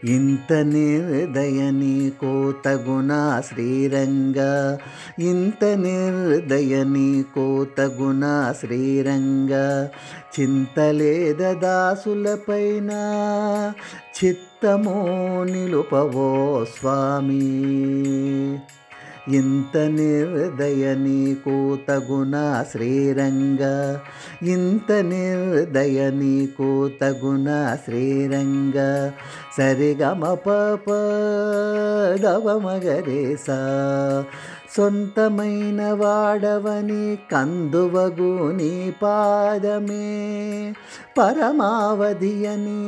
ఇంత నిర్దయ నీకు తగునా శ్రీరంగా, ఇంత నిర్దయ నీకు తగునా శ్రీరంగా. చింతలేద దాసులపైన చిత్తము నిలుపవో స్వామి. ఇంత నిర్దయ నీకు తగునా శ్రీరంగా, ఇంత నిర్దయ నీకు తగునా శ్రీరంగా. సరిగమ పప దవమగరేసా, సొంతమైన వాడవని కందువగు నీ పాదమే పరమావధి అని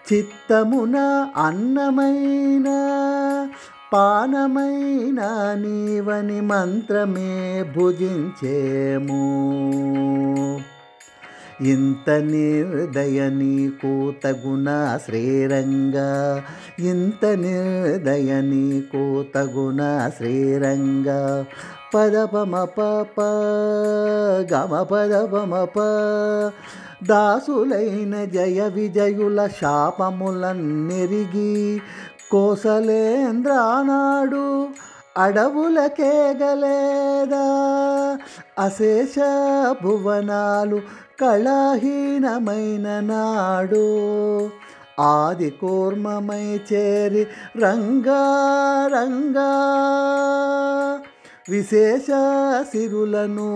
చిత్తమున అన్నమైన పానమైన నీవని మంత్రమే భుజించేము. ఇంత నిర్దయ నీకు తగునా శ్రీరంగా, ఇంత నిర్దయ నీకు తగునా శ్రీరంగా. పదపమ పప గమ పదపమప దాసులైన జయ విజయుల శాపములన్నెరిగి కోసలేంద్రానాడు అడవులకేగలేదా. అశేష భువనాలు కళాహీనమైన నాడు ఆది కూర్మమై చేరి రంగా రంగా విశేష సిరులను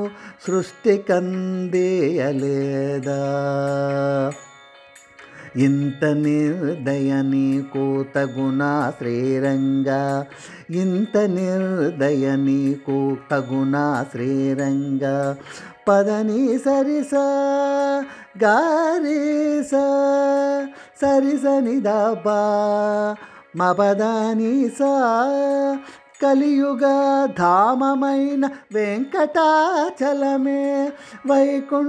సృష్టి కందేయలేదా. ఇంత నిర్దయ నీకు తగునా శ్రీరంగా, ఇంత నిర్దయ నీకు తగునా శ్రీరంగా. పదని సరిస గారిస సరిస నిదబా మపదనిసా. కలియుగ ధామమైన వెంకటాచలమే వైకుంఠధామమని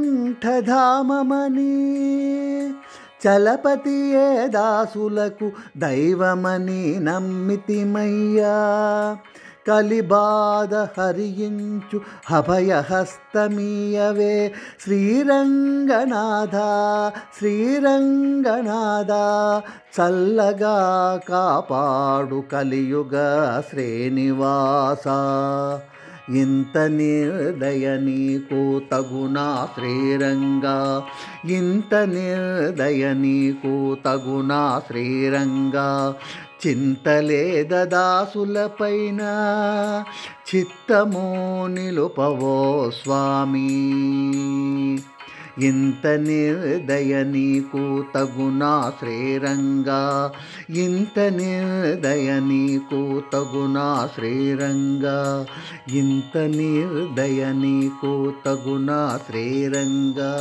చలపతియే దాసులకు దైవమని నమ్మితిమయ్యా. కలిబాధ హరించు అభయహస్తమీయవే శ్రీరంగనాథ, శ్రీరంగనాథ. చల్లగా కాపాడు కలియుగ శ్రీనివాస. ఇంత నిర్దయ నీకు తగునా శ్రీరంగా, ఇంత నిర్దయ నీకు తగునా శ్రీరంగా. చింతలేద దాసులపైన చిత్తము నిలుపవో స్వామి. ఇంత నిర్దయ నీకు తగునా శ్రీరంగా, ఇంత నిర్దయ నీకు తగునా శ్రీరంగా. ఇంత నిర్దయ నీకు తగునా శ్రీరంగా.